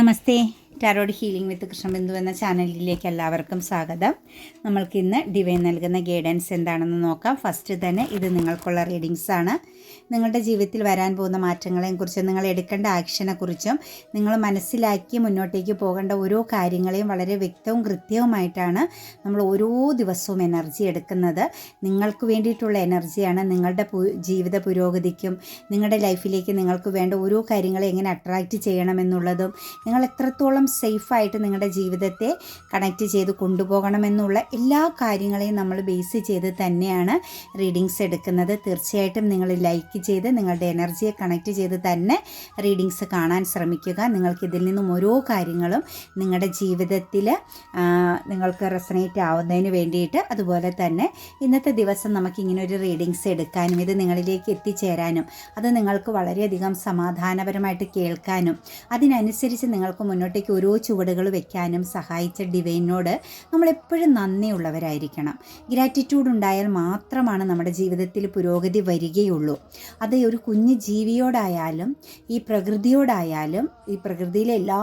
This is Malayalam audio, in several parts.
നമസ്തേ. ടാരോഡ് ഹീലിംഗ് വിത്ത് കൃഷ്ണബിന്ദു എന്ന ചാനലിലേക്ക് എല്ലാവർക്കും സ്വാഗതം. നമ്മൾക്കിന്ന് ഡിവൈൻ നൽകുന്ന ഗൈഡൻസ് എന്താണെന്ന് നോക്കാം. ഫസ്റ്റ് തന്നെ ഇത് നിങ്ങൾക്കുള്ള റീഡിങ്സ് ആണ്. നിങ്ങളുടെ ജീവിതത്തിൽ വരാൻ പോകുന്ന മാറ്റങ്ങളെക്കുറിച്ചും നിങ്ങൾ എടുക്കേണ്ട ആക്ഷനെക്കുറിച്ചും നിങ്ങൾ മനസ്സിലാക്കി മുന്നോട്ടേക്ക് പോകേണ്ട ഓരോ കാര്യങ്ങളെയും വളരെ വ്യക്തവും കൃത്യവുമായിട്ടാണ് നമ്മൾ ഓരോ ദിവസവും എനർജി എടുക്കുന്നത്. നിങ്ങൾക്ക് വേണ്ടിയിട്ടുള്ള എനർജിയാണ്. നിങ്ങളുടെ ജീവിത പുരോഗതിക്കും നിങ്ങളുടെ ലൈഫിലേക്ക് നിങ്ങൾക്ക് വേണ്ട ഓരോ കാര്യങ്ങളെ എങ്ങനെ അട്രാക്റ്റ് ചെയ്യണമെന്നുള്ളതും നിങ്ങൾ എത്രത്തോളം സേഫായിട്ട് നിങ്ങളുടെ ജീവിതത്തെ കണക്റ്റ് ചെയ്ത് കൊണ്ടുപോകണമെന്നുള്ള എല്ലാ കാര്യങ്ങളെയും നമ്മൾ ബേസ് ചെയ്ത് തന്നെയാണ് റീഡിങ്സ് എടുക്കുന്നത്. തീർച്ചയായിട്ടും നിങ്ങൾ ലൈക്ക് ചെയ്ത് നിങ്ങളുടെ എനർജിയെ കണക്റ്റ് ചെയ്ത് തന്നെ റീഡിങ്സ് കാണാൻ ശ്രമിക്കുക. നിങ്ങൾക്കിതിൽ നിന്നും ഓരോ കാര്യങ്ങളും നിങ്ങളുടെ ജീവിതത്തിൽ നിങ്ങൾക്ക് റെസനേറ്റ് ആവുന്നതിന് വേണ്ടിയിട്ട്, അതുപോലെ തന്നെ ഇന്നത്തെ ദിവസം നമുക്കിങ്ങനെ ഒരു റീഡിങ്സ് എടുക്കാനും ഇത് നിങ്ങളിലേക്ക് എത്തിച്ചേരാനും അത് നിങ്ങൾക്ക് വളരെയധികം സമാധാനപരമായിട്ട് കേൾക്കാനും അതിനനുസരിച്ച് നിങ്ങൾക്ക് മുന്നോട്ടേക്ക് ഓരോ ചുവടുകൾ വെക്കാനും സഹായിച്ച ഡിവൈനോട് നമ്മളെപ്പോഴും നന്ദിയുള്ളവരായിരിക്കണം. ഗ്രാറ്റിറ്റ്യൂഡ് ഉണ്ടായാൽ മാത്രമാണ് നമ്മുടെ ജീവിതത്തിൽ പുരോഗതി വരികയുള്ളൂ. അത് ഒരു കുഞ്ഞു ജീവിയോടായാലും ഈ പ്രകൃതിയോടായാലും ഈ പ്രകൃതിയിലെ എല്ലാ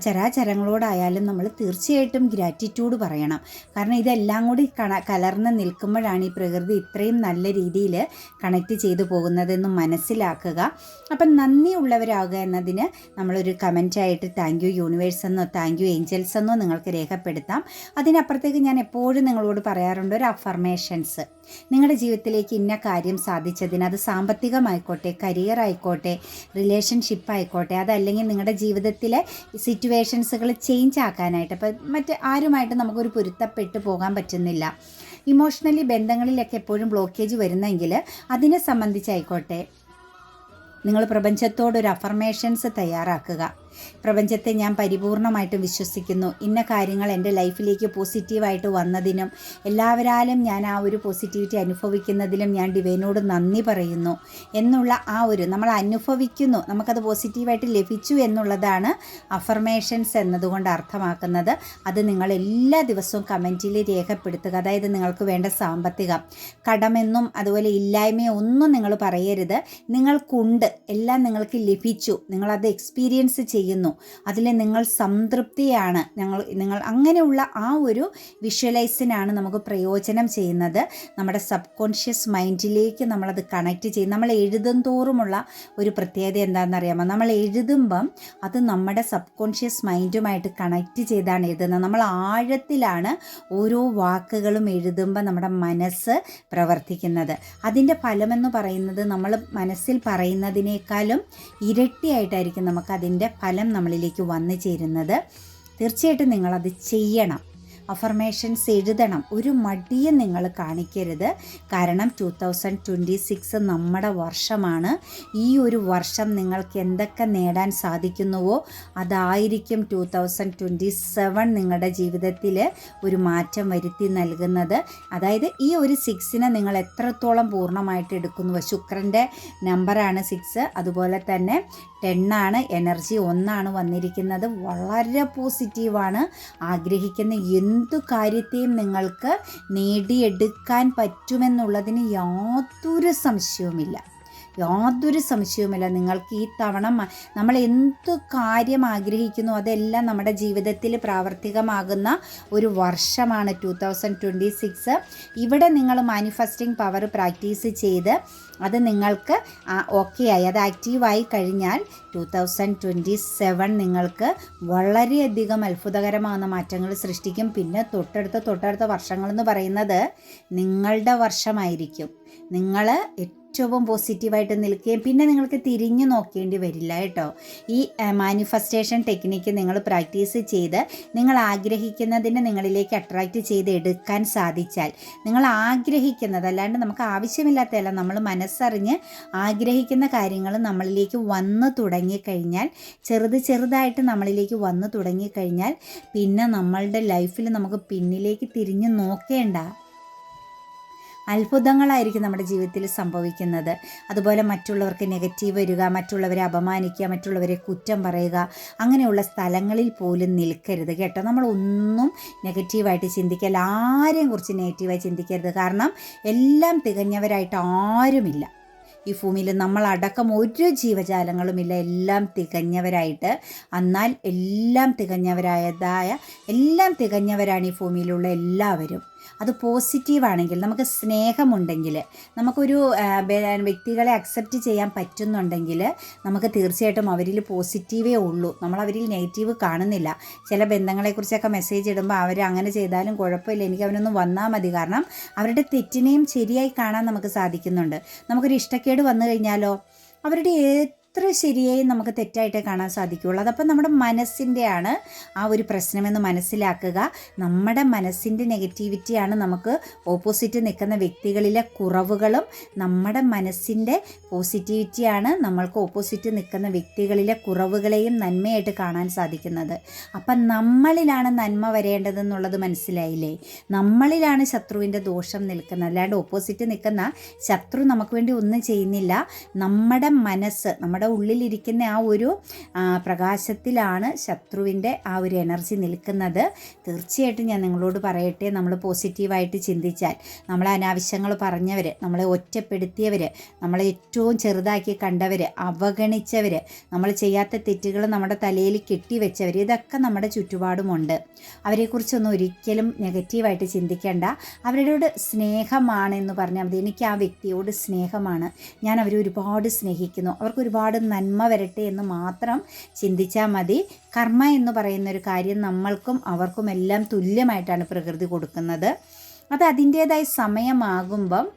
ചരാചരങ്ങളോടായാലും നമ്മൾ തീർച്ചയായിട്ടും ഗ്രാറ്റിറ്റ്യൂഡ് പറയണം. കാരണം ഇതെല്ലാം കൂടി കലർന്ന് നിൽക്കുമ്പോഴാണ് ഈ പ്രകൃതി ഇത്രയും നല്ല രീതിയിൽ കണക്റ്റ് ചെയ്തു പോകുന്നതെന്ന് മനസ്സിലാക്കുക. അപ്പം നന്ദിയുള്ളവരാകുക എന്നതിന് നമ്മളൊരു കമൻറ്റായിട്ട് താങ്ക് യു യൂണിവേഴ്സ് എന്നോ താങ്ക് യു ഏഞ്ചൽസ് എന്നോ നിങ്ങൾക്ക് രേഖപ്പെടുത്താം. അതിനപ്പുറത്തേക്ക് ഞാൻ എപ്പോഴും നിങ്ങളോട് പറയാറുണ്ട് ഒരു അഫർമേഷൻസ്. നിങ്ങളുടെ ജീവിതത്തിലേക്ക് ഇന്ന കാര്യം സാധിച്ചതിന്, അത് സാമ്പത്തികമായിക്കോട്ടെ, കരിയർ ആയിക്കോട്ടെ, റിലേഷൻഷിപ്പ് ആയിക്കോട്ടെ, അതല്ലെങ്കിൽ നിങ്ങളുടെ ജീവിതത്തിലെ സിറ്റുവേഷൻസുകൾ ചേഞ്ച് ആക്കാനായിട്ട്, ഇപ്പം മറ്റ് ആരുമായിട്ട് നമുക്കൊരു പൊരുത്തപ്പെട്ട് പോകാൻ പറ്റുന്നില്ല, ഇമോഷണലി ബന്ധങ്ങളിലൊക്കെ എപ്പോഴും ബ്ലോക്കേജ് വരുന്നെങ്കിൽ അതിനെ സംബന്ധിച്ചായിക്കോട്ടെ നിങ്ങൾ പ്രപഞ്ചത്തോടൊരു അഫർമേഷൻസ് തയ്യാറാക്കുക. പ്രപഞ്ചത്തെ ഞാൻ പരിപൂർണമായിട്ടും വിശ്വസിക്കുന്നു. ഇന്ന കാര്യങ്ങൾ എൻ്റെ ലൈഫിലേക്ക് പോസിറ്റീവായിട്ട് വന്നതിനും എല്ലാവരാലും ഞാൻ ആ ഒരു പോസിറ്റിവിറ്റി അനുഭവിക്കുന്നതിലും ഞാൻ ഡിവൈനോട് നന്ദി പറയുന്നു എന്നുള്ള ആ ഒരു നമ്മൾ അനുഭവിക്കുന്നു, നമുക്കത് പോസിറ്റീവായിട്ട് ലഭിച്ചു എന്നുള്ളതാണ് അഫർമേഷൻസ് എന്നതുകൊണ്ട് അർത്ഥമാക്കുന്നത്. അത് നിങ്ങൾ എല്ലാ ദിവസവും കമൻറ്റിൽ രേഖപ്പെടുത്തുക. അതായത് നിങ്ങൾക്ക് വേണ്ട സാമ്പത്തികം, കടമെന്നും അതുപോലെ ഇല്ലായ്മയോ ഒന്നും നിങ്ങൾ പറയരുത്. നിങ്ങൾക്കുണ്ട്, എല്ലാം നിങ്ങൾക്ക് ലഭിച്ചു, നിങ്ങളത് എക്സ്പീരിയൻസ് ചെയ്യുന്നു, അതിൽ നിങ്ങൾ സംതൃപ്തിയാണ്. നിങ്ങൾ അങ്ങനെയുള്ള ആ ഒരു വിഷ്വലൈസിനാണ് നമുക്ക് പ്രയോജനം ചെയ്യുന്നത്. നമ്മുടെ സബ് കോൺഷ്യസ് മൈൻഡിലേക്ക് നമ്മളത് കണക്റ്റ് ചെയ്യും. നമ്മൾ എഴുതും തോറുമുള്ള ഒരു പ്രത്യേകത എന്താണെന്നറിയാമോ? നമ്മൾ എഴുതുമ്പം അത് നമ്മുടെ സബ് കോൺഷ്യസ് മൈൻഡുമായിട്ട് കണക്റ്റ് ചെയ്താണ് എഴുതുന്നത്. നമ്മൾ ആഴത്തിലാണ് ഓരോ വാക്കുകളും എഴുതുമ്പോൾ നമ്മുടെ മനസ്സ് പ്രവർത്തിക്കുന്നത്. അതിൻ്റെ ഫലമെന്ന് പറയുന്നത് നമ്മൾ മനസ്സിൽ പറയുന്നതിനേക്കാളും ഇരട്ടിയായിട്ടായിരിക്കും നമുക്കതിൻ്റെ ഫലം നമ്മളിലേക്ക് വന്നു ചേരുന്നത്. തീർച്ചയായിട്ടും നിങ്ങളത് ചെയ്യണം. അഫർമേഷൻസ് എഴുതണം. ഒരു മടിയും നിങ്ങൾ കാണിക്കരുത്. കാരണം 2026 നമ്മുടെ വർഷമാണ്. ഈ ഒരു വർഷം നിങ്ങൾക്ക് എന്തൊക്കെ നേടാൻ സാധിക്കുന്നുവോ അതായിരിക്കും 2027 നിങ്ങളുടെ ജീവിതത്തിൽ ഒരു മാറ്റം വരുത്തി നൽകുന്നത്. അതായത് ഈ ഒരു 6നെ നിങ്ങൾ എത്രത്തോളം പൂർണ്ണമായിട്ട് എടുക്കുന്നുവോ, ശുക്രൻ്റെ നമ്പറാണ് 6, അതുപോലെ തന്നെ 10 ആണ്, എനർജി 1 വന്നിരിക്കുന്നത്. വളരെ പോസിറ്റീവാണ്. ആഗ്രഹിക്കുന്ന എന്തു കാര്യത്തെയും നിങ്ങൾക്ക് നേടിയെടുക്കാൻ പറ്റുമെന്നുള്ളതിന് യാതൊരു സംശയവുമില്ല. നിങ്ങൾക്ക് ഈ തവണ നമ്മൾ എന്തു കാര്യം ആഗ്രഹിക്കുന്നു അതെല്ലാം നമ്മുടെ ജീവിതത്തിൽ പ്രാവർത്തികമാകുന്ന ഒരു വർഷമാണ് 2026. ഇവിടെ നിങ്ങൾ മാനിഫെസ്റ്റിംഗ് പവർ പ്രാക്ടീസ് ചെയ്ത് അത് നിങ്ങൾക്ക് ഓക്കെ ആയി, അത് ആക്റ്റീവായി കഴിഞ്ഞാൽ 2027 നിങ്ങൾക്ക് വളരെയധികം അത്ഭുതകരമാകുന്ന മാറ്റങ്ങൾ സൃഷ്ടിക്കും. പിന്നെ തൊട്ടടുത്ത വർഷങ്ങളെന്ന് പറയുന്നത് നിങ്ങളുടെ വർഷമായിരിക്കും. നിങ്ങൾ ഏറ്റവും പോസിറ്റീവായിട്ട് നിൽക്കുകയും പിന്നെ നിങ്ങൾക്ക് തിരിഞ്ഞു നോക്കേണ്ടി വരില്ല കേട്ടോ. ഈ മാനിഫെസ്റ്റേഷൻ ടെക്നിക്ക് നിങ്ങൾ പ്രാക്ടീസ് ചെയ്ത് നിങ്ങൾ ആഗ്രഹിക്കുന്നതിനെ നിങ്ങളിലേക്ക് അട്രാക്റ്റ് ചെയ്ത് എടുക്കാൻ സാധിച്ചാൽ, നിങ്ങൾ ആഗ്രഹിക്കുന്നത് അല്ലാണ്ട് നമുക്ക് ആവശ്യമില്ലാത്തതല്ല, നമ്മൾ മനസ്സറിഞ്ഞ് ആഗ്രഹിക്കുന്ന കാര്യങ്ങൾ നമ്മളിലേക്ക് വന്നു തുടങ്ങിക്കഴിഞ്ഞാൽ, ചെറുതായിട്ട് നമ്മളിലേക്ക് വന്നു തുടങ്ങിക്കഴിഞ്ഞാൽ പിന്നെ നമ്മളുടെ ലൈഫിൽ നമുക്ക് പിന്നിലേക്ക് തിരിഞ്ഞു നോക്കേണ്ട. അത്ഭുതങ്ങളായിരിക്കും നമ്മുടെ ജീവിതത്തിൽ സംഭവിക്കുന്നത്. അതുപോലെ മറ്റുള്ളവർക്ക് നെഗറ്റീവ് വരിക, മറ്റുള്ളവരെ അപമാനിക്കുക, മറ്റുള്ളവരെ കുറ്റം പറയുക, അങ്ങനെയുള്ള സ്ഥലങ്ങളിൽ പോലും നിൽക്കരുത് കേട്ടോ. നമ്മളൊന്നും നെഗറ്റീവായിട്ട് ചിന്തിക്കല്ല, ആരെയും കുറിച്ച് നെഗറ്റീവായി ചിന്തിക്കരുത്. കാരണം എല്ലാം തികഞ്ഞവരായിട്ട് ആരുമില്ല. ഈ ഭൂമിയിൽ നമ്മളടക്കം ഒരു ജീവജാലങ്ങളുമില്ല, എല്ലാം തികഞ്ഞവരായിട്ട്. എന്നാൽ എല്ലാം തികഞ്ഞവരാണ് ഈ ഭൂമിയിലുള്ള എല്ലാവരും. അത് പോസിറ്റീവാണെങ്കിൽ, നമുക്ക് സ്നേഹമുണ്ടെങ്കിൽ, നമുക്കൊരു വ്യക്തികളെ അക്സെപ്റ്റ് ചെയ്യാൻ പറ്റുന്നുണ്ടെങ്കിൽ നമുക്ക് തീർച്ചയായിട്ടും അവരിൽ പോസിറ്റീവേ ഉള്ളൂ. നമ്മളവരിൽ നെഗറ്റീവ് കാണുന്നില്ല. ചില ബന്ധങ്ങളെക്കുറിച്ചൊക്കെ മെസ്സേജ് ഇടുമ്പോൾ അവർ അങ്ങനെ ചെയ്താലും കുഴപ്പമില്ല, എനിക്ക് അവനൊന്നും വന്നാൽ മതി. കാരണം അവരുടെ തെറ്റിനെയും ശരിയായി കാണാൻ നമുക്ക് സാധിക്കുന്നുണ്ട്. നമുക്കൊരു ഇഷ്ടക്കേട് വന്നു കഴിഞ്ഞാലോ അവരുടെ എത്ര ശരിയായി നമുക്ക് തെറ്റായിട്ടേ കാണാൻ സാധിക്കുകയുള്ളൂ. അതപ്പോൾ നമ്മുടെ മനസ്സിൻ്റെയാണ് ആ ഒരു പ്രശ്നമെന്ന് മനസ്സിലാക്കുക. നമ്മുടെ മനസ്സിൻ്റെ നെഗറ്റിവിറ്റിയാണ് നമുക്ക് ഓപ്പോസിറ്റ് നിൽക്കുന്ന വ്യക്തികളിലെ കുറവുകളും, നമ്മുടെ മനസ്സിൻ്റെ പോസിറ്റിവിറ്റിയാണ് നമ്മൾക്ക് ഓപ്പോസിറ്റ് നിൽക്കുന്ന വ്യക്തികളിലെ കുറവുകളെയും നന്മയായിട്ട് കാണാൻ സാധിക്കുന്നത്. അപ്പം നമ്മളിലാണ് നന്മ വരേണ്ടതെന്നുള്ളത് മനസ്സിലായില്ലേ? നമ്മളിലാണ് ശത്രുവിൻ്റെ ദോഷം നിൽക്കുന്നത്, അല്ലാണ്ട് ഓപ്പോസിറ്റ് നിൽക്കുന്ന ശത്രു നമുക്ക് വേണ്ടി ഒന്നും ചെയ്യുന്നില്ല. നമ്മുടെ മനസ്സ്, നമ്മുടെ ഉള്ളിലിരിക്കുന്ന ആ ഒരു പ്രകാശത്തിലാണ് ശത്രുവിൻ്റെ ആ ഒരു എനർജി നിൽക്കുന്നത്. തീർച്ചയായിട്ടും ഞാൻ നിങ്ങളോട് പറയട്ടെ, നമ്മൾ പോസിറ്റീവായിട്ട് ചിന്തിച്ചാൽ, നമ്മളെ അനാവശ്യങ്ങൾ പറഞ്ഞവർ, നമ്മളെ ഒറ്റപ്പെടുത്തിയവർ, നമ്മളെ ഏറ്റവും ചെറുതാക്കി കണ്ടവർ, അവഗണിച്ചവർ, നമ്മൾ ചെയ്യാത്ത തെറ്റുകൾ നമ്മുടെ തലയിൽ കെട്ടിവെച്ചവർ, ഇതൊക്കെ നമ്മുടെ ചുറ്റുപാടുമുണ്ട്. അവരെക്കുറിച്ചൊന്നും ഒരിക്കലും നെഗറ്റീവായിട്ട് ചിന്തിക്കേണ്ട. അവരോട് സ്നേഹമാണെന്ന് പറഞ്ഞാൽ മതി. എനിക്ക് ആ വ്യക്തിയോട് സ്നേഹമാണ്, ഞാൻ അവരെ ഒരുപാട് സ്നേഹിക്കുന്നു, അവർക്ക് ഒരുപാട് നന്മ വരട്ടെ എന്ന് മാത്രം ചിന്തിച്ചാൽ മതി. കർമ്മ എന്ന് പറയുന്നൊരു കാര്യം നമ്മൾക്കും അവർക്കും എല്ലാം തുല്യമായിട്ടാണ് പ്രകൃതി കൊടുക്കുന്നത്. അത് അതിൻ്റേതായ സമയമാകുമ്പം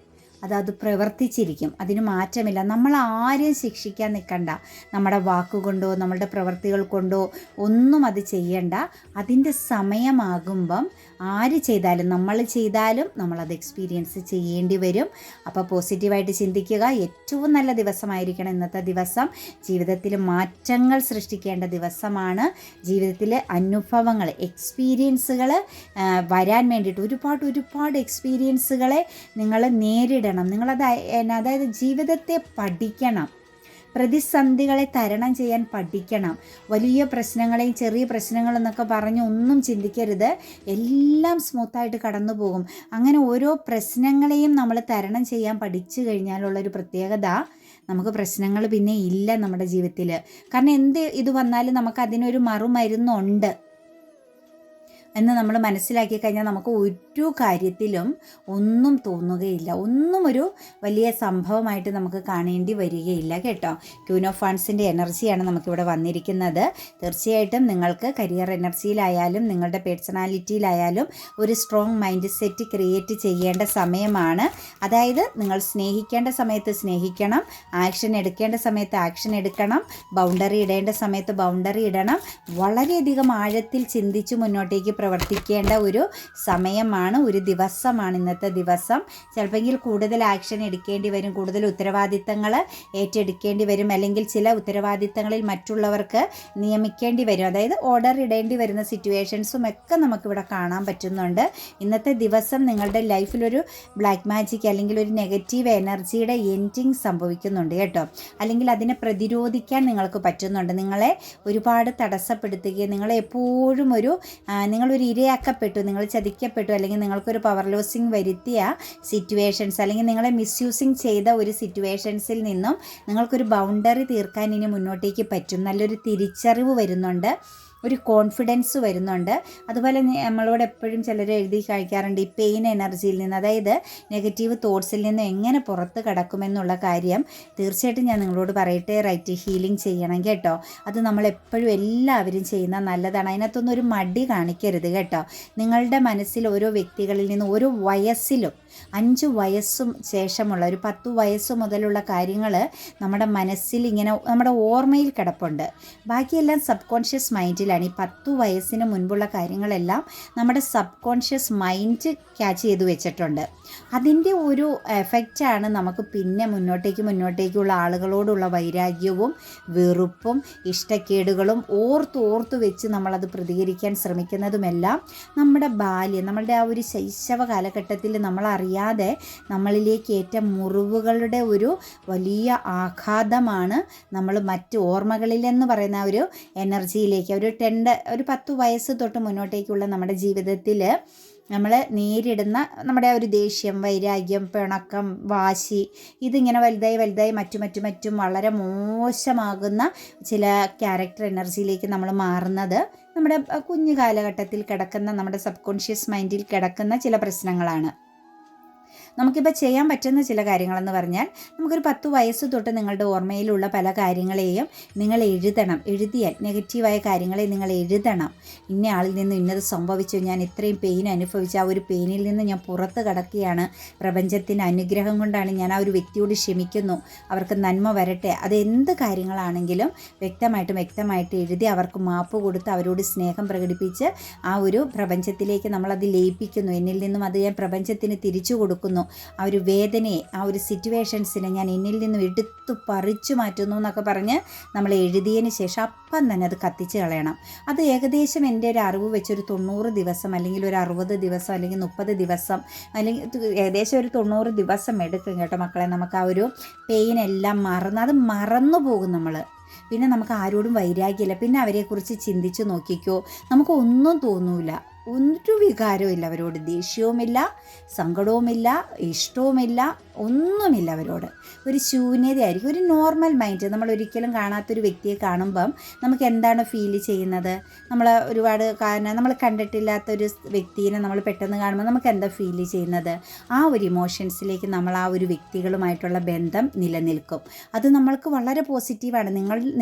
അത് പ്രവർത്തിച്ചിരിക്കും, അതിന് മാറ്റമില്ല. നമ്മൾ ആരെയും ശിക്ഷിക്കാൻ നിൽക്കണ്ട. നമ്മുടെ വാക്കുകൊണ്ടോ നമ്മളുടെ പ്രവൃത്തികൾ കൊണ്ടോ ഒന്നും അത് ചെയ്യണ്ട. അതിൻ്റെ സമയമാകുമ്പം ആര് ചെയ്താലും, നമ്മൾ ചെയ്താലും നമ്മളത് എക്സ്പീരിയൻസ് ചെയ്യേണ്ടി വരും. അപ്പോൾ പോസിറ്റീവായിട്ട് ചിന്തിക്കുക. ഏറ്റവും നല്ല ദിവസമായിരിക്കണം ഇന്നത്തെ ദിവസം. ജീവിതത്തിൽ മാറ്റങ്ങൾ സൃഷ്ടിക്കേണ്ട ദിവസമാണ്. ജീവിതത്തിലെ അനുഭവങ്ങൾ, എക്സ്പീരിയൻസുകൾ വരാൻ വേണ്ടിയിട്ട് ഒരുപാട് എക്സ്പീരിയൻസുകളെ നിങ്ങൾ നേരിടണം. അതായത് ജീവിതത്തെ പഠിക്കണം, പ്രതിസന്ധികളെ തരണം ചെയ്യാൻ പഠിക്കണം. വലിയ പ്രശ്നങ്ങളെയും ചെറിയ പ്രശ്നങ്ങളെന്നൊക്കെ പറഞ്ഞ് ഒന്നും ചിന്തിക്കരുത്. എല്ലാം സ്മൂത്തായിട്ട് കടന്നു പോകും. അങ്ങനെ ഓരോ പ്രശ്നങ്ങളെയും നമ്മൾ തരണം ചെയ്യാൻ പഠിച്ചു കഴിഞ്ഞാലുള്ളൊരു പ്രത്യേകത, നമുക്ക് പ്രശ്നങ്ങൾ പിന്നെ ഇല്ല നമ്മുടെ ജീവിതത്തിൽ. കാരണം എന്ത് ഇത് വന്നാലും നമുക്ക് അതിനൊരു മറുമരുന്നുണ്ട് എന്ന് നമ്മൾ മനസ്സിലാക്കി കഴിഞ്ഞാൽ നമുക്ക് ഒരു കാര്യത്തിലും ഒന്നും തോന്നുകയില്ല, ഒന്നും ഒരു വലിയ സംഭവമായിട്ട് നമുക്ക് കാണേണ്ടി വരികയില്ല കേട്ടോ. ക്യൂൻ ഓഫ് വാൻസിൻ്റെ എനർജിയാണ് നമുക്കിവിടെ വന്നിരിക്കുന്നത്. തീർച്ചയായിട്ടും നിങ്ങൾക്ക് കരിയർ എനർജിയിലായാലും നിങ്ങളുടെ പേഴ്സണാലിറ്റിയിലായാലും ഒരു സ്ട്രോങ് മൈൻഡ് സെറ്റ് ക്രിയേറ്റ് ചെയ്യേണ്ട സമയമാണ്. അതായത് നിങ്ങൾ സ്നേഹിക്കേണ്ട സമയത്ത് സ്നേഹിക്കണം, ആക്ഷൻ എടുക്കേണ്ട സമയത്ത് ആക്ഷൻ എടുക്കണം, ബൗണ്ടറി ഇടേണ്ട സമയത്ത് ബൗണ്ടറി ഇടണം. വളരെയധികം ആഴത്തിൽ ചിന്തിച്ച് മുന്നോട്ടേക്ക് പ്രവർത്തിക്കേണ്ട ഒരു സമയമാണ്, ഒരു ദിവസമാണ് ഇന്നത്തെ ദിവസം. ചിലപ്പോൾ കൂടുതൽ ആക്ഷൻ എടുക്കേണ്ടി വരും, കൂടുതൽ ഉത്തരവാദിത്തങ്ങൾ ഏറ്റെടുക്കേണ്ടി വരും, അല്ലെങ്കിൽ ചില ഉത്തരവാദിത്തങ്ങളിൽ മറ്റുള്ളവർക്ക് നിയമിക്കേണ്ടി വരും, അതായത് ഓർഡർ ഇടേണ്ടി വരുന്ന സിറ്റുവേഷൻസും ഒക്കെ നമുക്കിവിടെ കാണാൻ പറ്റുന്നുണ്ട്. ഇന്നത്തെ ദിവസം നിങ്ങളുടെ ലൈഫിലൊരു ബ്ലാക്ക് മാജിക് അല്ലെങ്കിൽ ഒരു നെഗറ്റീവ് എനർജിയുടെ എൻഡിങ് സംഭവിക്കുന്നുണ്ട് കേട്ടോ. അല്ലെങ്കിൽ അതിനെ പ്രതിരോധിക്കാൻ നിങ്ങൾക്ക് പറ്റുന്നുണ്ട്. നിങ്ങളെ ഒരുപാട് തടസ്സപ്പെടുത്തുകയും നിങ്ങളെ എപ്പോഴും നിങ്ങളൊരു ഇരയാക്കപ്പെട്ടു, നിങ്ങൾ ചതിക്കപ്പെട്ടു, അല്ലെങ്കിൽ നിങ്ങൾക്കൊരു പവർ ലോസിങ് വരുത്തിയ സിറ്റുവേഷൻസ്, അല്ലെങ്കിൽ നിങ്ങളെ മിസ്യൂസിങ് ചെയ്ത ഒരു സിറ്റുവേഷൻസിൽ നിന്നും നിങ്ങൾക്കൊരു ബൗണ്ടറി തീർക്കാൻ ഇനി മുന്നോട്ടേക്ക് പറ്റും. നല്ലൊരു തിരിച്ചറിവ് വരുന്നുണ്ട്, ഒരു കോൺഫിഡൻസ് വരുന്നുണ്ട്. അതുപോലെ നമ്മളോട് എപ്പോഴും ചിലർ എഴുതി കഴിക്കാറുണ്ട് ഈ പെയിൻ എനർജിയിൽ നിന്ന്, അതായത് നെഗറ്റീവ് തോട്ട്സിൽ നിന്ന് എങ്ങനെ പുറത്ത് കടക്കുമെന്നുള്ള കാര്യം. തീർച്ചയായിട്ടും ഞാൻ നിങ്ങളോട് പറയട്ടെ, റൈറ്റ് ഹീലിംഗ് ചെയ്യണം കേട്ടോ. അത് നമ്മളെപ്പോഴും എല്ലാവരും ചെയ്യുന്ന നല്ലതാണ്. അതിനകത്തൊന്നും ഒരു മടി കാണിക്കരുത് കേട്ടോ. നിങ്ങളുടെ മനസ്സിൽ ഓരോ വ്യക്തികളിൽ നിന്ന് ഓരോ വയസ്സിലും 5 വയസ്സും ശേഷമുള്ള ഒരു 10 വയസ്സ് മുതലുള്ള കാര്യങ്ങൾ നമ്മുടെ മനസ്സിൽ ഇങ്ങനെ നമ്മുടെ ഓർമ്മയിൽ കിടപ്പുണ്ട്. ബാക്കിയെല്ലാം സബ് കോൺഷ്യസ് മൈൻഡിലാണ്. ഈ 10 വയസ്സിന് മുൻപുള്ള കാര്യങ്ങളെല്ലാം നമ്മുടെ സബ് കോൺഷ്യസ് മൈൻഡ് ക്യാച്ച് ചെയ്ത് വെച്ചിട്ടുണ്ട്. അതിൻ്റെ ഒരു എഫക്റ്റാണ് നമുക്ക് പിന്നെ മുന്നോട്ടേക്കുള്ള ആളുകളോടുള്ള വൈരാഗ്യവും വെറുപ്പും ഇഷ്ടക്കേടുകളും ഓർത്ത് വെച്ച് നമ്മളത് പ്രതികരിക്കാൻ ശ്രമിക്കുന്നതുമെല്ലാം നമ്മുടെ ബാല്യം, നമ്മളുടെ ആ ഒരു ശൈശവ കാലഘട്ടത്തിൽ നമ്മളറിയാതെ നമ്മളിലേക്ക് ഏറ്റ മുറിവുകളുടെ ഒരു വലിയ ആഘാതമാണ് നമ്മൾ മറ്റ് ഓർമ്മകളിലെന്ന് പറയുന്ന ഒരു എനർജിയിലേക്ക് ഒരു 10 വയസ്സ് തൊട്ട് മുന്നോട്ടേക്കുള്ള നമ്മുടെ ജീവിതത്തിൽ നമ്മൾ നേരിടുന്ന നമ്മുടെ ആ ഒരു ദേഷ്യം, വൈരാഗ്യം, പിണക്കം, വാശി, ഇതിങ്ങനെ വലുതായി മറ്റും വളരെ മോശമാകുന്ന ചില ക്യാരക്ടർ എനർജിയിലേക്ക് നമ്മൾ മാറുന്നത് നമ്മുടെ കുഞ്ഞു കാലഘട്ടത്തിൽ കിടക്കുന്ന, നമ്മുടെ സബ് കോൺഷ്യസ് മൈൻഡിൽ കിടക്കുന്ന ചില പ്രശ്നങ്ങളാണ്. നമുക്കിപ്പോൾ ചെയ്യാൻ പറ്റുന്ന ചില കാര്യങ്ങളെന്ന് പറഞ്ഞാൽ, നമുക്കൊരു 10 വയസ്സ് തൊട്ട് നിങ്ങളുടെ ഓർമ്മയിലുള്ള പല കാര്യങ്ങളെയും നിങ്ങൾ എഴുതിയാൽ നെഗറ്റീവായ കാര്യങ്ങളെ നിങ്ങൾ എഴുതണം. ഇന്ന ആളിൽ നിന്ന് ഇന്നത് സംഭവിച്ചു, ഞാൻ ഇത്രയും പെയിൻ അനുഭവിച്ചു, ആ ഒരു പെയിനിൽ നിന്ന് ഞാൻ പുറത്ത് കടക്കുകയാണ്, പ്രപഞ്ചത്തിൻ്റെ അനുഗ്രഹം കൊണ്ടാണ് ഞാൻ ആ ഒരു വ്യക്തിയോട് ക്ഷമിക്കുന്നു, അവർക്ക് നന്മ വരട്ടെ. അത് എന്ത് കാര്യങ്ങളാണെങ്കിലും വ്യക്തമായിട്ട് എഴുതി അവർക്ക് മാപ്പ് കൊടുത്ത് അവരോട് സ്നേഹം പ്രകടിപ്പിച്ച് ആ ഒരു പ്രപഞ്ചത്തിലേക്ക് നമ്മളത് ലയിപ്പിക്കുന്നു. എന്നിൽ നിന്നും അത് ഞാൻ പ്രപഞ്ചത്തിന് തിരിച്ചു കൊടുക്കുന്നു. ആ ഒരു വേദനയെ, ആ ഒരു സിറ്റുവേഷൻസിനെ ഞാൻ എന്നിൽ നിന്നും എടുത്തു പറിച്ചു മാറ്റുന്നു എന്നൊക്കെ പറഞ്ഞ് നമ്മൾ എഴുതിയതിന് ശേഷം അപ്പം തന്നെ അത് കത്തിച്ച് കളയണം. അത് ഏകദേശം എൻ്റെ ഒരു അറിവ് വെച്ചൊരു 90 ദിവസം, അല്ലെങ്കിൽ ഒരു 60 ദിവസം, അല്ലെങ്കിൽ 30 ദിവസം, അല്ലെങ്കിൽ ഏകദേശം ഒരു 90 ദിവസം എടുക്കും കേട്ടോ മക്കളെ. നമുക്ക് ആ ഒരു പെയിൻ എല്ലാം അത് മറന്നു പോകും നമ്മൾ. പിന്നെ നമുക്ക് ആരോടും വൈരാഗ്യമില്ല. പിന്നെ അവരെക്കുറിച്ച് ചിന്തിച്ച് നോക്കിക്കോ, നമുക്ക് ഒന്നും തോന്നൂല, ഒരു വികാരവും അവരോട്, ദേഷ്യവുമില്ല, സങ്കടവുമില്ല, ഇഷ്ടവുമില്ല, ഒന്നുമില്ല അവരോട്. ഒരു ശൂന്യതയായിരിക്കും, ഒരു നോർമൽ മൈൻഡ്. നമ്മൾ ഒരിക്കലും കാണാത്തൊരു വ്യക്തിയെ കാണുമ്പം നമുക്ക് എന്താണ് ഫീൽ ചെയ്യുന്നത്? നമ്മൾ ഒരുപാട് നമ്മൾ കണ്ടിട്ടില്ലാത്തൊരു വ്യക്തിയെ നമ്മൾ പെട്ടെന്ന് കാണുമ്പോൾ നമുക്ക് എന്താ ഫീൽ ചെയ്യുന്നത്? ആ ഒരു ഇമോഷൻസിലേക്ക് നമ്മൾ ആ ഒരു വ്യക്തികളുമായിട്ടുള്ള ബന്ധം നിലനിൽക്കും. അത് നമ്മൾക്ക് വളരെ പോസിറ്റീവാണ്.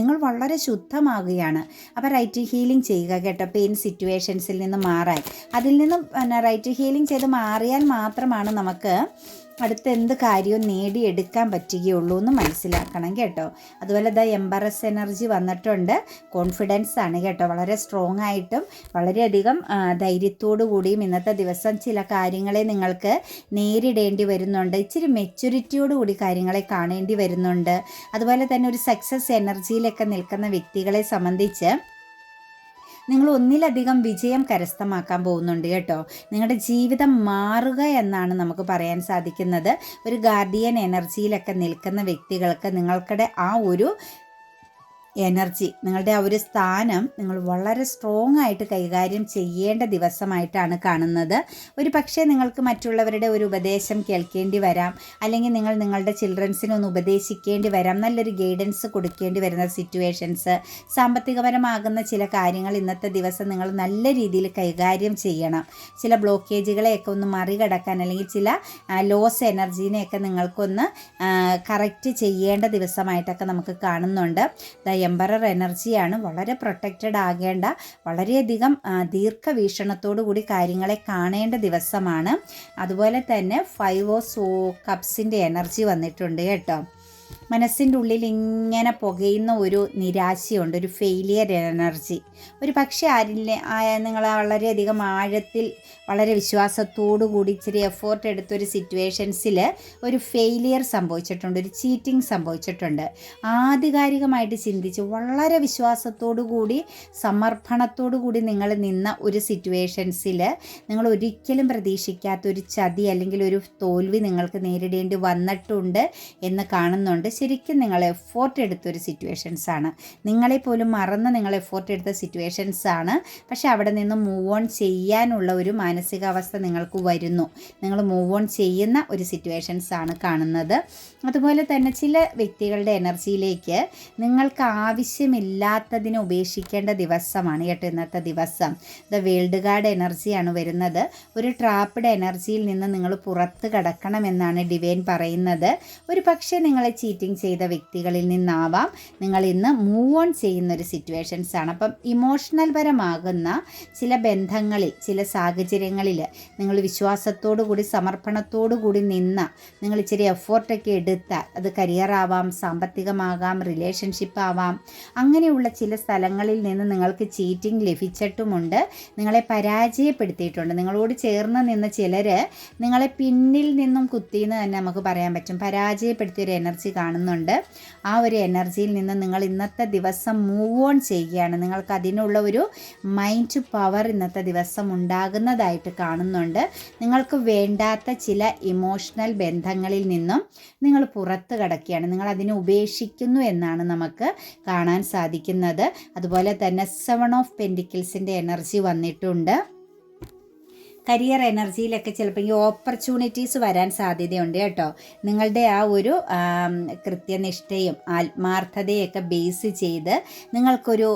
നിങ്ങൾ വളരെ ശുദ്ധമാകുകയാണ്. അപ്പോൾ റൈറ്റ് ഹീലിംഗ് ചെയ്യുക കേട്ടോ. പെയിൻ സിറ്റുവേഷൻസിൽ നിന്ന് മാറാൻ, അതിൽ നിന്നും റൈറ്റ് ഹീലിംഗ് ചെയ്ത് മാറിയാൽ മാത്രമാണ് നമുക്ക് അടുത്ത എന്ത് കാര്യവും നേടിയെടുക്കാൻ പറ്റുകയുള്ളൂ എന്ന് മനസ്സിലാക്കണം കേട്ടോ. അതുപോലെ എംബറസ് എനർജി വന്നിട്ടുണ്ട്. കോൺഫിഡൻസ് ആണ് കേട്ടോ. വളരെ സ്ട്രോങ് ആയിട്ടും വളരെയധികം ധൈര്യത്തോടു കൂടിയും ഇന്നത്തെ ദിവസം ചില കാര്യങ്ങളെ നിങ്ങൾക്ക് നേരിടേണ്ടി വരുന്നുണ്ട്. ഇച്ചിരി മെച്യൂരിറ്റിയോട് കൂടി കാര്യങ്ങളെ കാണേണ്ടി വരുന്നുണ്ട്. അതുപോലെ തന്നെ ഒരു സക്സസ് എനർജിയിലൊക്കെ നിൽക്കുന്ന വ്യക്തികളെ സംബന്ധിച്ച് നിങ്ങൾ ഒന്നിലധികം വിജയം കരസ്ഥമാക്കാൻ പോകുന്നുണ്ട് കേട്ടോ. നിങ്ങളുടെ ജീവിതം മാറുക എന്നാണ് നമുക്ക് പറയാൻ സാധിക്കുന്നത്. ഒരു ഗാർഡിയൻ എനർജിയിലൊക്കെ നിൽക്കുന്ന വ്യക്തികൾക്ക് നിങ്ങൾക്കിടെ ആ ഒരു എനർജി, നിങ്ങളുടെ ആ ഒരു സ്ഥാനം നിങ്ങൾ വളരെ സ്ട്രോങ് ആയിട്ട് കൈകാര്യം ചെയ്യേണ്ട ദിവസമായിട്ടാണ് കാണുന്നത്. ഒരു പക്ഷേ നിങ്ങൾക്ക് മറ്റുള്ളവരുടെ ഒരു ഉപദേശം കേൾക്കേണ്ടി വരാം, അല്ലെങ്കിൽ നിങ്ങൾ നിങ്ങളുടെ ചിൽഡ്രൻസിനൊന്ന് ഉപദേശിക്കേണ്ടി വരാം, നല്ലൊരു ഗൈഡൻസ് കൊടുക്കേണ്ടി വരുന്ന സിറ്റുവേഷൻസ്, സാമ്പത്തികപരമാകുന്ന ചില കാര്യങ്ങൾ ഇന്നത്തെ ദിവസം നിങ്ങൾ നല്ല രീതിയിൽ കൈകാര്യം ചെയ്യണം. ചില ബ്ലോക്കേജുകളെയൊക്കെ ഒന്ന് മറികടക്കാൻ, അല്ലെങ്കിൽ ചില ലോസ് എനർജീനെയൊക്കെ നിങ്ങൾക്കൊന്ന് കറക്റ്റ് ചെയ്യേണ്ട ദിവസമായിട്ടൊക്കെ നമുക്ക് കാണുന്നുണ്ട്. എംബറർ എനർജിയാണ്. വളരെ പ്രൊട്ടക്റ്റഡ് ആകേണ്ട, വളരെയധികം ദീർഘവീക്ഷണത്തോടു കൂടി കാര്യങ്ങളെ കാണേണ്ട ദിവസമാണ്. അതുപോലെ തന്നെ 5 ഓഫ് കപ്സിൻ്റെ എനർജി വന്നിട്ടുണ്ട് കേട്ടോ. മനസ്സിൻ്റെ ഉള്ളിൽ ഇങ്ങനെ പുകയുന്ന ഒരു നിരാശയുണ്ട്, ഒരു ഫെയിലിയർ എനർജി. ഒരു പക്ഷേ നിങ്ങൾ വളരെയധികം ആഴത്തിൽ വളരെ വിശ്വാസത്തോടു കൂടി ഇച്ചിരി എഫേർട്ട് എടുത്തൊരു സിറ്റുവേഷൻസിൽ ഒരു ഫെയിലിയർ സംഭവിച്ചിട്ടുണ്ട്, ഒരു ചീറ്റിംഗ് സംഭവിച്ചിട്ടുണ്ട്. ആധികാരികമായിട്ട് ചിന്തിച്ച് വളരെ വിശ്വാസത്തോടു കൂടി സമർപ്പണത്തോടു കൂടി നിങ്ങൾ നിന്ന ഒരു സിറ്റുവേഷൻസിൽ നിങ്ങൾ ഒരിക്കലും പ്രതീക്ഷിക്കാത്തൊരു ചതി അല്ലെങ്കിൽ ഒരു തോൽവി നിങ്ങൾക്ക് നേരിടേണ്ടി വന്നിട്ടുണ്ട് എന്ന് കാണുന്നുണ്ട്. ശരിക്കും നിങ്ങൾ എഫോർട്ട് എടുത്തൊരു സിറ്റുവേഷൻസാണ്. നിങ്ങളെപ്പോലും മറന്ന് നിങ്ങൾ എഫോർട്ട് എടുത്ത സിറ്റുവേഷൻസാണ്. പക്ഷെ അവിടെ നിന്ന് മൂവ് ഓൺ ചെയ്യാനുള്ള ഒരു മാനസികാവസ്ഥ നിങ്ങൾക്ക് വരുന്നു. നിങ്ങൾ മൂവ് ഓൺ ചെയ്യുന്ന ഒരു സിറ്റുവേഷൻസാണ് കാണുന്നത്. അതുപോലെ തന്നെ ചില വ്യക്തികളുടെ എനർജിയിലേക്ക് നിങ്ങൾക്ക് ആവശ്യമില്ലാത്തതിനെ ഉപേക്ഷിക്കേണ്ട ദിവസമാണ് കേട്ടോ ഇന്നത്തെ ദിവസം. വേൾഡ് ഗാർഡ് എനർജിയാണ് വരുന്നത്. ഒരു ട്രാപ്പ്ഡ് എനർജിയിൽ നിന്ന് നിങ്ങൾ പുറത്ത് കടക്കണമെന്നാണ് ഡിവൈൻ പറയുന്നത്. ഒരു പക്ഷേ നിങ്ങളെ ചീറ്റിംഗ് ചെയ്ത വ്യക്തികളിൽ നിന്നാവാം നിങ്ങൾ ഇന്ന് മൂവ് ഓൺ ചെയ്യുന്നൊരു സിറ്റുവേഷൻസാണ്. അപ്പം ഇമോഷണൽ പരമാകുന്ന ചില ബന്ധങ്ങളിൽ, ചില സാഹചര്യങ്ങളിൽ നിങ്ങൾ വിശ്വാസത്തോടു കൂടി സമർപ്പണത്തോടു കൂടി നിന്ന, നിങ്ങൾ ഇച്ചിരി എഫോർട്ടൊക്കെ എടുത്ത, അത് കരിയർ ആവാം, സാമ്പത്തികമാകാം, റിലേഷൻഷിപ്പ് ആവാം, അങ്ങനെയുള്ള ചില സ്ഥലങ്ങളിൽ നിന്ന് നിങ്ങൾക്ക് ചീറ്റിംഗ് ലഭിച്ചിട്ടുമുണ്ട്. നിങ്ങളെ പരാജയപ്പെടുത്തിയിട്ടുണ്ട്. നിങ്ങളോട് ചേർന്ന് നിന്ന ചിലർ നിങ്ങളെ പിന്നിൽ നിന്നും കുത്തിയെന്ന് തന്നെ നമുക്ക് പറയാൻ പറ്റും. പരാജയപ്പെടുത്തിയൊരു എനർജി കാണുന്നുണ്ട്. ആ ഒരു എനർജിയിൽ നിന്ന് നിങ്ങൾ ഇന്നത്തെ ദിവസം മൂവ് ഓൺ ചെയ്യുകയാണ്. നിങ്ങൾക്ക് അതിനുള്ള ഒരു മൈൻഡ് പവർ ഇന്നത്തെ ദിവസം ഉണ്ടാകുന്നതായിട്ട് കാണുന്നുണ്ട്. നിങ്ങൾക്ക് വേണ്ടാത്ത ചില ഇമോഷണൽ ബന്ധങ്ങളിൽ നിന്നും നിങ്ങൾ പുറത്ത് കടക്കുകയാണ്. നിങ്ങൾ അതിനെ ഉപേക്ഷിക്കുന്നു എന്നാണ് നമുക്ക് കാണാൻ സാധിക്കുന്നത്. അതുപോലെ തന്നെ 7 ഓഫ് പെൻറ്റിക്കിൾസിൻ്റെ എനർജി വന്നിട്ടുണ്ട്. കരിയർ എനർജിയിലൊക്കെ ചിലപ്പോൾ ഈ ഓപ്പർച്യൂണിറ്റീസ് വരാൻ സാധ്യതയുണ്ട് കേട്ടോ. നിങ്ങളുടെ ആ ഒരു കൃത്യനിഷ്ഠയും ആത്മാർത്ഥതയൊക്കെ ബേസ് ചെയ്ത് നിങ്ങൾക്കൊരു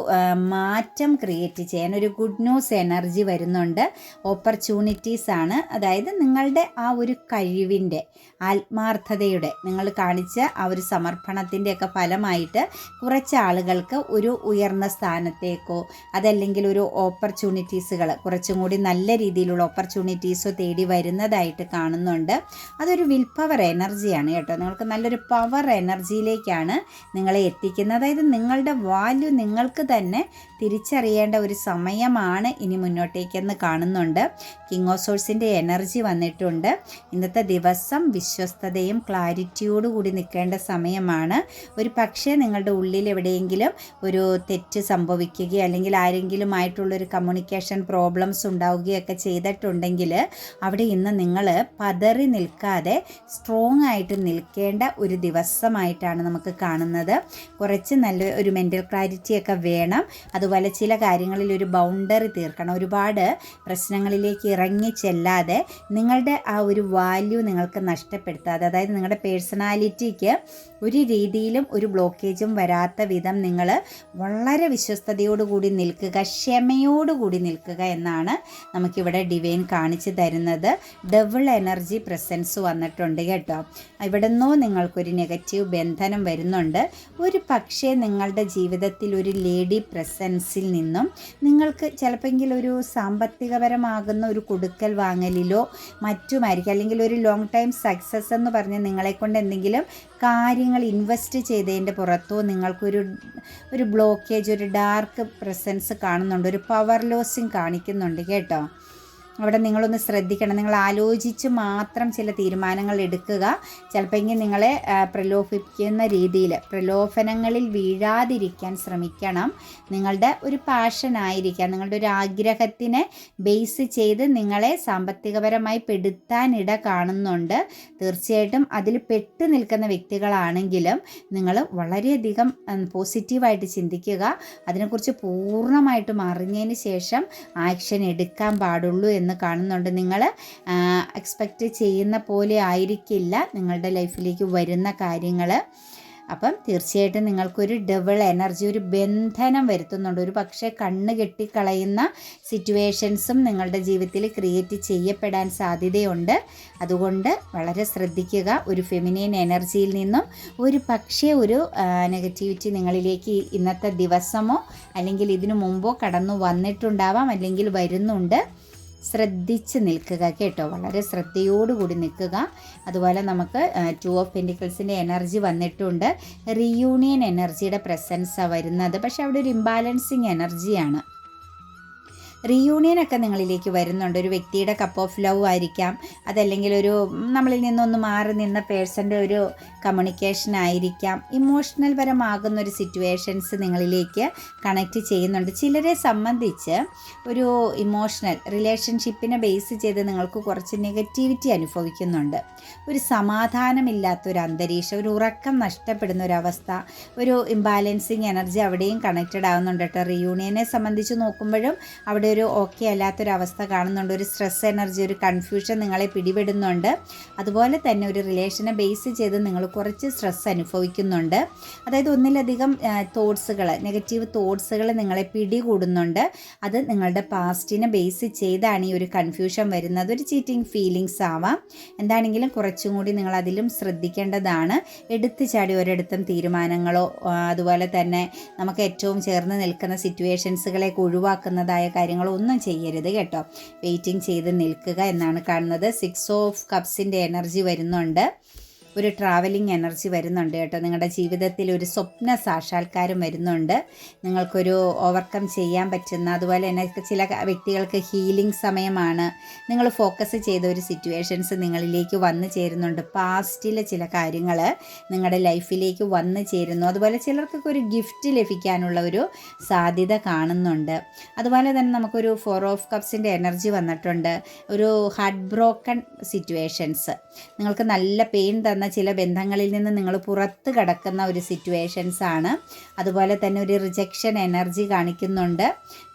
മാറ്റം ക്രിയേറ്റ് ചെയ്യാൻ ഒരു ഗുഡ് ന്യൂസ് എനർജി വരുന്നുണ്ട്. ഓപ്പർച്യൂണിറ്റീസ് ആണ്, അതായത് നിങ്ങളുടെ ആ ഒരു കഴിവിൻ്റെ ആത്മാർത്ഥതയുടെ നിങ്ങൾ കാണിച്ച ആ ഒരു സമർപ്പണത്തിൻ്റെയൊക്കെ ഫലമായിട്ട് കുറച്ച് ആളുകൾക്ക് ഒരു ഉയർന്ന സ്ഥാനത്തേക്കോ അതല്ലെങ്കിൽ ഒരു ഓപ്പർച്യൂണിറ്റീസുകൾ കുറച്ചും കൂടി നല്ല രീതിയിലുള്ള ഓപ്പർച്യൂണിറ്റീസോ തേടി വരുന്നതായിട്ട് കാണുന്നുണ്ട്. അതൊരു വിൽ പവർ എനർജിയാണ് കേട്ടോ. നിങ്ങൾക്ക് നല്ലൊരു പവർ എനർജിയിലേക്കാണ് നിങ്ങളെ എത്തിക്കുന്നത്. അതായത് നിങ്ങളുടെ വാല്യൂ നിങ്ങൾക്ക് തന്നെ തിരിച്ചറിയേണ്ട ഒരു സമയമാണ് ഇനി മുന്നോട്ടേക്കെന്ന് കാണുന്നുണ്ട്. കിങ് ഓഫ് സോഴ്സിൻ്റെ എനർജി വന്നിട്ടുണ്ട്. ഇന്നത്തെ ദിവസം വിശ്വസ്തതയും ക്ലാരിറ്റിയോട് കൂടി നിൽക്കേണ്ട സമയമാണ്. ഒരു പക്ഷേ നിങ്ങളുടെ ഉള്ളിൽ എവിടെയെങ്കിലും ഒരു തെറ്റ് സംഭവിക്കുകയോ അല്ലെങ്കിൽ ആരെങ്കിലുമായിട്ടുള്ളൊരു കമ്മ്യൂണിക്കേഷൻ പ്രോബ്ലംസ് ഉണ്ടാവുകയൊക്കെ ചെയ്തിട്ടുണ്ടെങ്കിൽ അവിടെ ഇന്ന് നിങ്ങൾ പതറി നിൽക്കാതെ സ്ട്രോങ് ആയിട്ട് നിൽക്കേണ്ട ഒരു ദിവസമായിട്ടാണ് നമുക്ക് കാണുന്നത്. കുറച്ച് നല്ല ഒരു മെൻ്റൽ ക്ലാരിറ്റിയൊക്കെ വേണം. അതുപോലെ ചില കാര്യങ്ങളിൽ ഒരു ബൗണ്ടറി തീർക്കണം. ഒരുപാട് പ്രശ്നങ്ങളിലേക്ക് ഇറങ്ങി ചെല്ലാതെ നിങ്ങളുടെ ആ ഒരു വാല്യൂ നിങ്ങൾക്ക് നഷ്ടപ്പെടുത്താതെ, അതായത് നിങ്ങളുടെ പേഴ്സണാലിറ്റിക്ക് ഒരു രീതിയിലും ഒരു ബ്ലോക്കേജും വരാത്ത വിധം നിങ്ങൾ വളരെ വിശ്വസ്തയോടുകൂടി നിൽക്കുക, ക്ഷമയോടുകൂടി നിൽക്കുക എന്നാണ് നമുക്കിവിടെ ഡിവൈൻ കാണിച്ചു തരുന്നത്. ഡബിൾ എനർജി പ്രസൻസ് വന്നിട്ടുണ്ട് കേട്ടോ. ഇവിടെ നിന്നോ നിങ്ങൾക്കൊരു നെഗറ്റീവ് ബന്ധനം വരുന്നുണ്ട്. ഒരു പക്ഷേ നിങ്ങളുടെ ജീവിതത്തിൽ ഒരു ലേഡി പ്രസൻസിൽ നിന്നും നിങ്ങൾക്ക് ചിലപ്പോൾ ഒരു സാമ്പത്തികപരമാകുന്ന ഒരു കൊടുക്കൽ വാങ്ങലിലോ മറ്റുമായിരിക്കും, അല്ലെങ്കിൽ ഒരു ലോങ് ടൈം സക്സസ് എന്ന് പറഞ്ഞ് നിങ്ങളെക്കൊണ്ട് എന്തെങ്കിലും കാര്യങ്ങൾ ഇൻവെസ്റ്റ് ചെയ്തതിൻ്റെ പുറത്തോ നിങ്ങൾക്കൊരു ബ്ലോക്കേജ്, ഒരു ഡാർക്ക് പ്രസൻസ് കാണുന്നുണ്ട്. ഒരു പവർ ലോസിങ് കാണിക്കുന്നുണ്ട് കേട്ടോ. അവിടെ നിങ്ങളൊന്ന് ശ്രദ്ധിക്കണം. നിങ്ങൾ ആലോചിച്ച് മാത്രം ചില തീരുമാനങ്ങൾ എടുക്കുക. ചിലപ്പോൾ നിങ്ങളെ പ്രലോഭിപ്പിക്കുന്ന രീതിയിൽ പ്രലോഭനങ്ങളിൽ വീഴാതിരിക്കാൻ ശ്രമിക്കണം. നിങ്ങളുടെ ഒരു പാഷനായിരിക്കാം, നിങ്ങളുടെ ഒരു ആഗ്രഹത്തിനെ ബേസ് ചെയ്ത് നിങ്ങളെ സാമ്പത്തികപരമായി പെടുത്താനിട കാണുന്നുണ്ട്. തീർച്ചയായിട്ടും അതിൽ പെട്ട് നിൽക്കുന്ന വ്യക്തികളാണെങ്കിലും നിങ്ങൾ വളരെയധികം പോസിറ്റീവായിട്ട് ചിന്തിക്കുക. അതിനെക്കുറിച്ച് പൂർണ്ണമായിട്ടും അറിഞ്ഞതിന് ശേഷം ആക്ഷൻ എടുക്കാൻ പാടുള്ളൂ എന്ന് കാണുന്നുണ്ട്. നിങ്ങൾ എക്സ്പെക്റ്റ് ചെയ്യുന്ന പോലെ ആയിരിക്കില്ല നിങ്ങളുടെ ലൈഫിലേക്ക് വരുന്ന കാര്യങ്ങൾ. അപ്പം തീർച്ചയായിട്ടും നിങ്ങൾക്കൊരു ഡബിൾ എനർജി, ഒരു ബന്ധനം വരുത്തുന്നുണ്ട്. ഒരു പക്ഷേ കണ്ണ് കെട്ടിക്കളയുന്ന സിറ്റുവേഷൻസും നിങ്ങളുടെ ജീവിതത്തിൽ ക്രിയേറ്റ് ചെയ്യപ്പെടാൻ സാധ്യതയുണ്ട്. അതുകൊണ്ട് വളരെ ശ്രദ്ധിക്കുക. ഒരു ഫെമിനൈൻ എനർജിയിൽ നിന്നും ഒരു പക്ഷേ ഒരു നെഗറ്റിവിറ്റി നിങ്ങളിലേക്ക് ഇന്നത്തെ ദിവസമോ അല്ലെങ്കിൽ ഇതിനു മുമ്പോ കടന്നു വന്നിട്ടുണ്ടാവാം, അല്ലെങ്കിൽ വരുന്നുണ്ട്. ശ്രദ്ധിച്ച് നിൽക്കുക കേട്ടോ, വളരെ ശ്രദ്ധയോടുകൂടി നിൽക്കുക. അതുപോലെ നമുക്ക് 2 ഓഫ് പെൻറ്റിക്കിൾസിൻ്റെ എനർജി വന്നിട്ടുണ്ട്. റീയൂണിയൻ എനർജിയുടെ പ്രസൻസാണ് വരുന്നത്. പക്ഷെ അവിടെ ഒരു ഇംബാലൻസിങ് എനർജിയാണ്. റീയൂണിയനൊക്കെ നിങ്ങളിലേക്ക് വരുന്നുണ്ട്. ഒരു വ്യക്തിയുടെ കപ്പ് ഓഫ് ലവ് ആയിരിക്കാം, അതല്ലെങ്കിൽ ഒരു നമ്മളിൽ നിന്നൊന്ന് മാറി നിന്ന പേഴ്സൻ്റെ ഒരു കമ്മ്യൂണിക്കേഷൻ ആയിരിക്കാം. ഇമോഷണൽ പരമാകുന്ന ഒരു സിറ്റുവേഷൻസ് നിങ്ങളിലേക്ക് കണക്റ്റ് ചെയ്യുന്നുണ്ട്. ചിലരെ സംബന്ധിച്ച് ഒരു ഇമോഷണൽ റിലേഷൻഷിപ്പിനെ ബേസ് ചെയ്ത് നിങ്ങൾക്ക് കുറച്ച് നെഗറ്റിവിറ്റി അനുഭവിക്കുന്നുണ്ട്. ഒരു സമാധാനമില്ലാത്തൊരു അന്തരീക്ഷം, ഒരു ഉറക്കം നഷ്ടപ്പെടുന്ന ഒരവസ്ഥ, ഒരു ഇംബാലൻസിങ് എനർജി അവിടെയും കണക്റ്റഡ് ആവുന്നുണ്ട് കേട്ടോ. റീയൂണിയനെ സംബന്ധിച്ച് നോക്കുമ്പോഴും അവിടെ ഒരു ഓക്കെ അല്ലാത്തൊരവസ്ഥ കാണുന്നുണ്ട്. ഒരു സ്ട്രെസ് എനർജി, ഒരു കൺഫ്യൂഷൻ നിങ്ങളെ പിടിപെടുന്നുണ്ട്. അതുപോലെ തന്നെ ഒരു റിലേഷനെ ബേസ് ചെയ്ത് നിങ്ങൾ കുറച്ച് സ്ട്രെസ് അനുഭവിക്കുന്നുണ്ട്. അതായത് ഒന്നിലധികം തോട്ട്സുകൾ, നെഗറ്റീവ് തോട്ട്സുകൾ നിങ്ങളെ പിടികൂടുന്നുണ്ട്. അത് നിങ്ങളുടെ പാസ്റ്റിനെ ബേസ് ചെയ്താണ് ഈ ഒരു കൺഫ്യൂഷൻ വരുന്നത്. ഒരു ചീറ്റിംഗ് ഫീലിങ്സ് ആവാം. എന്താണെങ്കിലും കുറച്ചും കൂടി നിങ്ങൾ അതിലും ശ്രദ്ധിക്കേണ്ടതാണ്. എടുത്തു ചാടി ഒരിടത്തും തീരുമാനങ്ങളോ അതുപോലെ തന്നെ നമുക്ക് ഏറ്റവും ചേർന്ന് നിൽക്കുന്ന സിറ്റുവേഷൻസുകളെ ഒഴിവാക്കുന്നതായ കാര്യങ്ങളോ ഒന്നും ചെയ്യരുത് കേട്ടോ. വെയിറ്റിംഗ് ചെയ്ത് നിൽക്കുക എന്നാണ് കാണുന്നത്. 6 ഓഫ് കപ്സിൻ്റെ എനർജി വരുന്നുണ്ട്. ഒരു ട്രാവലിംഗ് എനർജി വരുന്നുണ്ട് കേട്ടോ. നിങ്ങളുടെ ജീവിതത്തിൽ ഒരു സ്വപ്ന സാക്ഷാത്കാരം വരുന്നുണ്ട്. നിങ്ങൾക്കൊരു ഓവർകം ചെയ്യാൻ പറ്റുന്ന, അതുപോലെ തന്നെ ചില വ്യക്തികൾക്ക് ഹീലിംഗ് സമയമാണ്. നിങ്ങൾ ഫോക്കസ് ചെയ്ത ഒരു സിറ്റുവേഷൻസ് നിങ്ങളിലേക്ക് വന്നു ചേരുന്നുണ്ട്. പാസ്റ്റിലെ ചില കാര്യങ്ങൾ നിങ്ങളുടെ ലൈഫിലേക്ക് വന്നു ചേരുന്നു. അതുപോലെ ചിലർക്കൊക്കെ ഒരു ഗിഫ്റ്റ് ലഭിക്കാനുള്ള ഒരു സാധ്യത കാണുന്നുണ്ട്. അതുപോലെ തന്നെ നമുക്കൊരു 4 ഓഫ് കപ്സിൻ്റെ എനർജി വന്നിട്ടുണ്ട്. ഒരു ഹാർട്ട് ബ്രോക്കൺ സിറ്റുവേഷൻസ്, നിങ്ങൾക്ക് നല്ല പെയിൻ തന്ന വന്ന ചില ബന്ധങ്ങളിൽ നിന്ന് നിങ്ങൾ പുറത്ത് കടക്കുന്ന ഒരു സിറ്റുവേഷൻസ് ആണ്. അതുപോലെ തന്നെ ഒരു റിജക്ഷൻ എനർജി കാണിക്കുന്നുണ്ട്.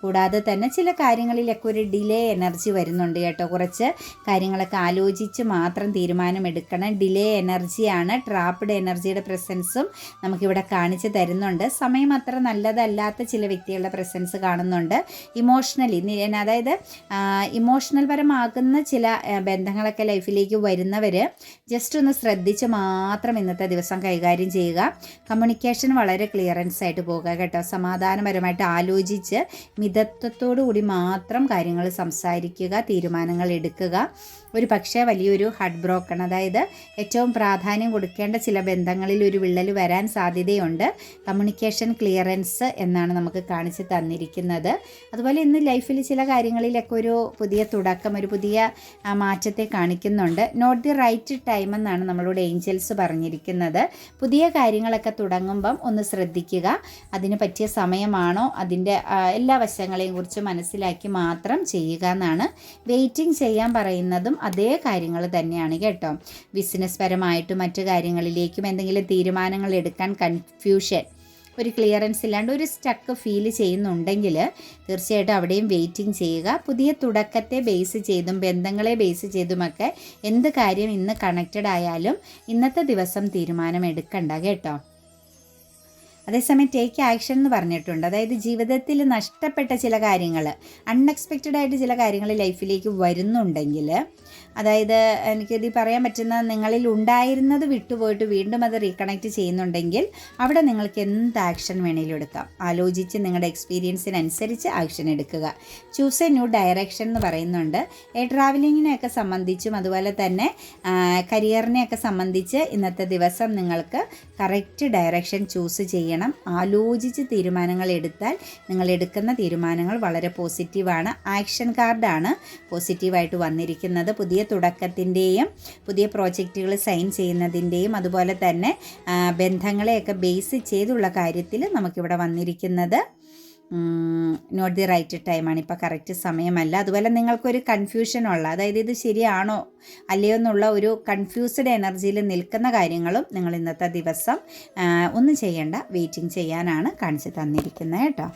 കൂടാതെ തന്നെ ചില കാര്യങ്ങളിലൊക്കെ ഒരു ഡിലേ എനർജി വരുന്നുണ്ട് കേട്ടോ. കുറച്ച് കാര്യങ്ങളൊക്കെ ആലോചിച്ച് മാത്രം തീരുമാനമെടുക്കണം. ഡിലേ എനർജിയാണ്. ട്രാപ്പ്ഡ് എനർജിയുടെ പ്രസൻസും നമുക്കിവിടെ കാണിച്ച് തരുന്നുണ്ട്. സമയം അത്ര നല്ലതല്ലാത്ത ചില വ്യക്തികളുടെ പ്രസൻസ് കാണുന്നുണ്ട്. ഇമോഷണലി, അതായത് ഇമോഷണൽ പരമാകുന്ന ചില ബന്ധങ്ങളൊക്കെ ലൈഫിലേക്ക് വരുന്നവർ ജസ്റ്റ് ഒന്ന് ശ്രദ്ധിച്ച് മാത്രം ഇന്നത്തെ ദിവസം കൈകാര്യം ചെയ്യുക. കമ്മ്യൂണിക്കേഷൻ വളരെ ക്ലിയറൻസ് ആയിട്ട് പോകുക കേട്ടോ. സമാധാനപരമായിട്ട് ആലോചിച്ച് മിതത്വത്തോടു കൂടി മാത്രം കാര്യങ്ങൾ സംസാരിക്കുക, തീരുമാനങ്ങൾ എടുക്കുക. ഒരു പക്ഷേ വലിയൊരു ഹാർട്ട് ബ്രോക്കൺ, അതായത് ഏറ്റവും പ്രാധാന്യം കൊടുക്കേണ്ട ചില ബന്ധങ്ങളിൽ ഒരു വിള്ളൽ വരാൻ സാധ്യതയുണ്ട്. കമ്മ്യൂണിക്കേഷൻ ക്ലിയറൻസ് എന്നാണ് നമുക്ക് കാണിച്ച് തന്നിരിക്കുന്നത്. അതുപോലെ ഇന്ന് ലൈഫിൽ ചില കാര്യങ്ങളിലൊക്കെ ഒരു പുതിയ തുടക്കം, ഒരു പുതിയ മാറ്റത്തെ കാണിക്കുന്നുണ്ട്. നോട്ട് ദി റൈറ്റ് ടൈം എന്നാണ് നമ്മളോട് ഏഞ്ചൽസ് പറഞ്ഞിരിക്കുന്നത്. പുതിയ കാര്യങ്ങളൊക്കെ തുടങ്ങുമ്പം ഒന്ന് ശ്രദ്ധിക്കുക, അതിന് പറ്റിയ സമയമാണോ, അതിൻ്റെ എല്ലാ വശങ്ങളെയും കുറിച്ച് മനസ്സിലാക്കി മാത്രം ചെയ്യുക എന്നാണ്. വെയിറ്റിംഗ് ചെയ്യാൻ പറയുന്നതും അതേ കാര്യങ്ങൾ തന്നെയാണ് കേട്ടോ. ബിസിനസ് പരമായിട്ടും മറ്റു കാര്യങ്ങളിലേക്കും എന്തെങ്കിലും തീരുമാനങ്ങൾ എടുക്കാൻ കൺഫ്യൂഷൻ, ഒരു ക്ലിയറൻസ് ഇല്ലാണ്ട് ഒരു സ്റ്റക്ക് ഫീൽ ചെയ്യുന്നുണ്ടെങ്കിൽ തീർച്ചയായിട്ടും അവിടെയും വെയിറ്റിംഗ് ചെയ്യുക. പുതിയ തുടക്കത്തെ ബേസ് ചെയ്തും ബന്ധങ്ങളെ ബേസ് ചെയ്തുമൊക്കെ എന്ത് കാര്യം ഇന്ന് കണക്റ്റഡ് ആയാലും ഇന്നത്തെ ദിവസം തീരുമാനം എടുക്കണ്ട കേട്ടോ. അതേസമയം ടേക്ക് ആക്ഷൻ എന്ന് പറഞ്ഞിട്ടുണ്ട്. അതായത് ജീവിതത്തിൽ നഷ്ടപ്പെട്ട ചില കാര്യങ്ങൾ, അൺഎക്സ്പെക്റ്റഡ് ആയിട്ട് ചില കാര്യങ്ങൾ ലൈഫിലേക്ക് വരുന്നുണ്ടെങ്കിൽ, അതായത് എനിക്കിത് പറയാൻ പറ്റുന്ന നിങ്ങളിൽ ഉണ്ടായിരുന്നത് വിട്ടുപോയിട്ട് വീണ്ടും അത് റീകണക്റ്റ് ചെയ്യുന്നുണ്ടെങ്കിൽ അവിടെ നിങ്ങൾക്ക് എന്ത് ആക്ഷൻ വേണമെങ്കിലും എടുക്കാം. ആലോചിച്ച് നിങ്ങളുടെ എക്സ്പീരിയൻസിനനുസരിച്ച് ആക്ഷൻ എടുക്കുക. ചൂസ് എ ന്യൂ ഡയറക്ഷൻ എന്ന് പറയുന്നുണ്ട്. ട്രാവലിങ്ങിനെയൊക്കെ സംബന്ധിച്ചും അതുപോലെ തന്നെ കരിയറിനെയൊക്കെ സംബന്ധിച്ച് ഇന്നത്തെ ദിവസം നിങ്ങൾക്ക് കറക്റ്റ് ഡയറക്ഷൻ ചൂസ് ചെയ്യണം. ആലോചിച്ച് തീരുമാനങ്ങൾ എടുത്താൽ നിങ്ങൾ എടുക്കുന്ന തീരുമാനങ്ങൾ വളരെ പോസിറ്റീവാണ്. ആക്ഷൻ കാർഡാണ് പോസിറ്റീവായിട്ട് വന്നിരിക്കുന്നത്. പുതിയ തുടക്കത്തിൻ്റെയും പുതിയ പ്രോജക്റ്റുകൾ സൈൻ ചെയ്യുന്നതിൻ്റെയും അതുപോലെ തന്നെ ബന്ധങ്ങളെയൊക്കെ ബേസ് ചെയ്തുള്ള കാര്യത്തിൽ നമുക്കിവിടെ വന്നിരിക്കുന്നത് നോട്ട് ദി റൈറ്റ് ടൈമാണ്. ഇപ്പോൾ കറക്റ്റ് സമയമല്ല. അതുപോലെ നിങ്ങൾക്കൊരു കൺഫ്യൂഷനുള്ള, അതായത് ഇത് ശരിയാണോ അല്ലയോ എന്നുള്ള ഒരു കൺഫ്യൂസ്ഡ് എനർജിയിൽ നിൽക്കുന്ന കാര്യങ്ങളും നിങ്ങൾ ഇന്നത്തെ ദിവസം ഒന്നും ചെയ്യേണ്ട, വെയിറ്റിംഗ് ചെയ്യാനാണ് കാണിച്ച് തന്നിരിക്കുന്നത് കേട്ടോ.